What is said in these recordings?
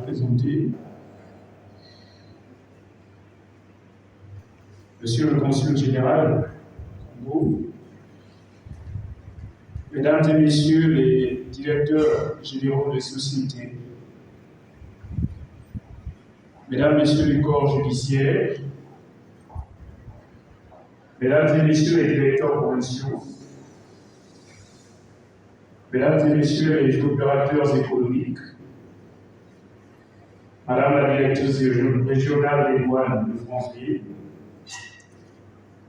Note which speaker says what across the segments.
Speaker 1: présenter. Monsieur le Consul général, Mesdames et Messieurs les directeurs généraux des sociétés, Mesdames, Messieurs les corps judiciaires, Mesdames et Messieurs les directeurs provinciaux, Mesdames et Messieurs les opérateurs économiques, Madame la directrice régionale des douanes de France-Ville,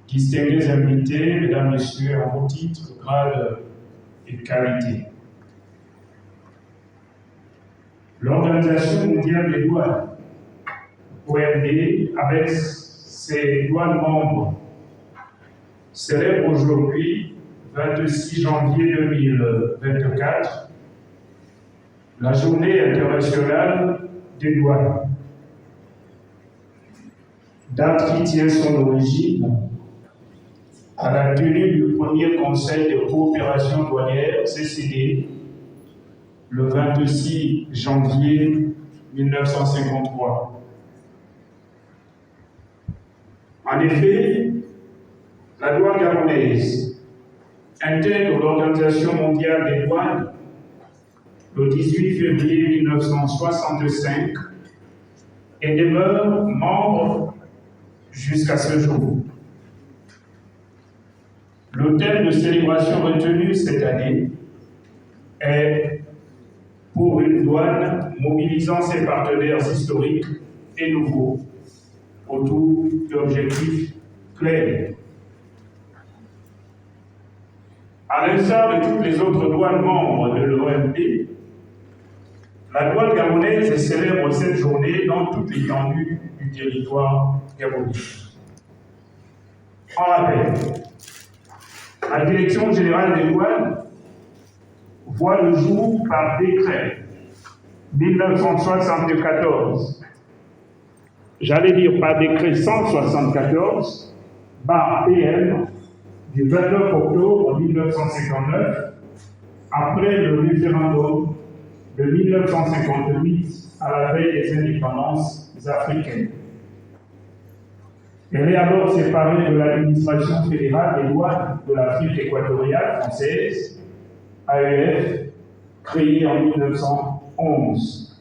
Speaker 1: distingués invités, Mesdames, Messieurs, en vos titres, grades et qualités. L'Organisation mondiale des douanes, OMD, avec ses douanes membres, célèbre aujourd'hui, 26 janvier 2024, la Journée internationale des douanes. Date qui tient son origine à la tenue du premier Conseil de coopération douanière, CCD, le 26 janvier 1953. En effet, la douane gabonaise intègre l'Organisation mondiale des douanes le 18 février 1965 et demeure membre jusqu'à ce jour. Le thème de célébration retenu cette année est pour une douane mobilisant ses partenaires historiques et nouveaux autour d'objectifs clairs. À l'instar de toutes les autres douanes membres de l'OMD, la douane gabonaise célèbre cette journée dans toute l'étendue du territoire gabonais. En rappel, la Direction générale des douanes voit le jour par décret 1974, j'allais dire par décret 174, PM, du 29 octobre 1959, après le référendum de 1958 à la veille des indépendances africaines. Elle est alors séparée de l'administration fédérale des douanes de l'Afrique équatoriale française, AEF, créée en 1911.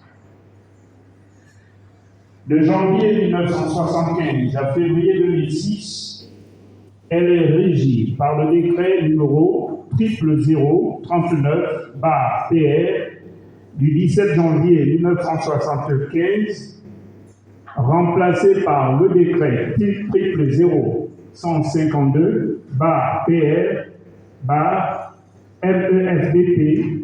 Speaker 1: De janvier 1975 à février 2006, elle est régie par le décret numéro 00039/PR du 17 janvier 1975, remplacé par le décret 000-152/PR/MEFDP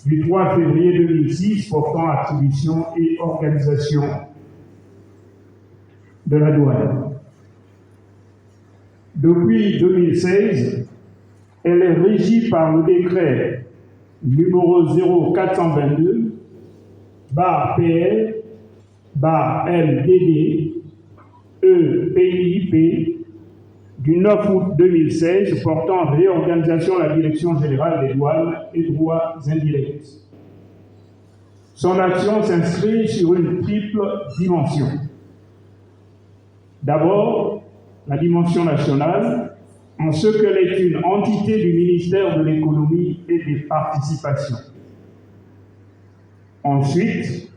Speaker 1: du 3 février 2006 portant attribution et organisation de la douane. Depuis 2016, elle est régie par le décret numéro 04/22/PR/LDD EPIP du 9 août 2016 portant réorganisation de la Direction générale des douanes et droits indirects. Son action s'inscrit sur une triple dimension. D'abord, la dimension nationale, en ce qu'elle est une entité du ministère de l'économie et des participations. Ensuite,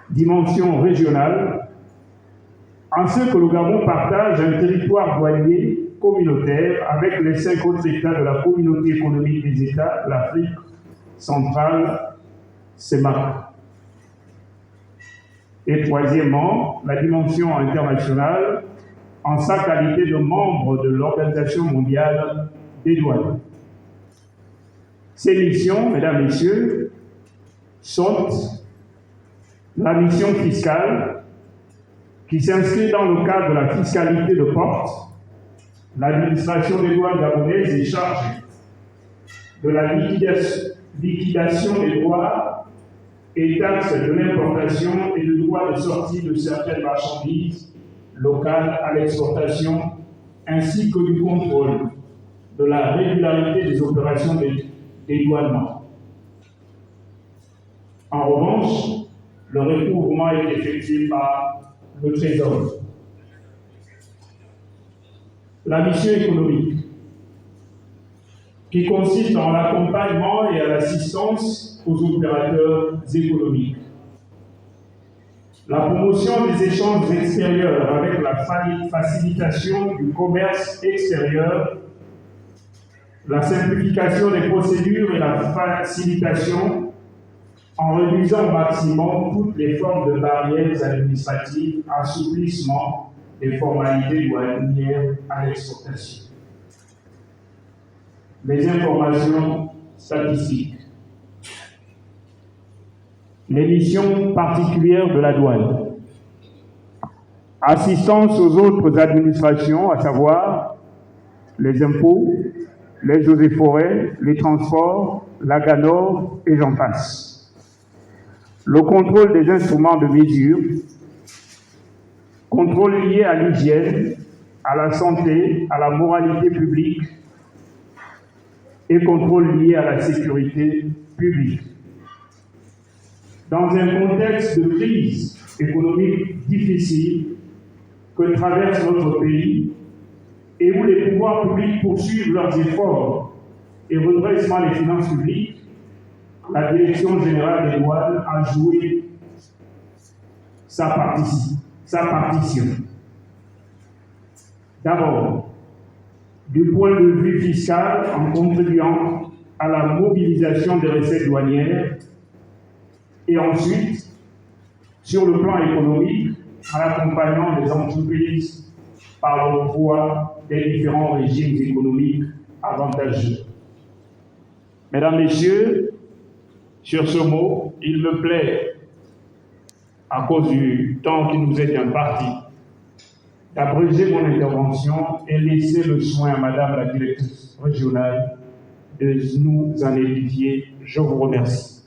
Speaker 1: dimension régionale, en ce que le Gabon partage un territoire douanier communautaire avec les 5 autres États de la communauté économique des États de l'Afrique centrale, CEMAC. Et troisièmement, la dimension internationale, en sa qualité de membre de l'Organisation mondiale des douanes. Ces missions, mesdames, messieurs, sont la mission fiscale, qui s'inscrit dans le cadre de la fiscalité de porte. L'administration des douanes gabonaises est chargée de la liquidation des droits et taxes de l'importation et de droits de sortie de certaines marchandises locales à l'exportation, ainsi que du contrôle de la régularité des opérations de dédouanement. En revanche, le recouvrement est effectué par le Trésor. La mission économique, qui consiste dans l'accompagnement et à l'assistance aux opérateurs économiques. La promotion des échanges extérieurs avec la facilitation du commerce extérieur, la simplification des procédures et la facilitation en réduisant au maximum toutes les formes de barrières administratives, assouplissement des formalités douanières à l'exportation. Les informations statistiques. Les missions particulières de la douane. Assistance aux autres administrations, à savoir les impôts, les eaux et forêts, les transports, la GANOR et j'en passe. Le contrôle des instruments de mesure, contrôle lié à l'hygiène, à la santé, à la moralité publique et contrôle lié à la sécurité publique. Dans un contexte de crise économique difficile que traverse notre pays et où les pouvoirs publics poursuivent leurs efforts et redressent les finances publiques, la Direction générale des douanes a joué sa partition. D'abord, du point de vue fiscal, en contribuant à la mobilisation des recettes douanières, et ensuite, sur le plan économique, en accompagnant les entreprises par le poids des différents régimes économiques avantageux. Mesdames, Messieurs, sur ce mot, il me plaît, à cause du temps qui nous est imparti, d'abréger mon intervention et laisser le soin à Madame la directrice régionale de nous en édifier. Je vous remercie.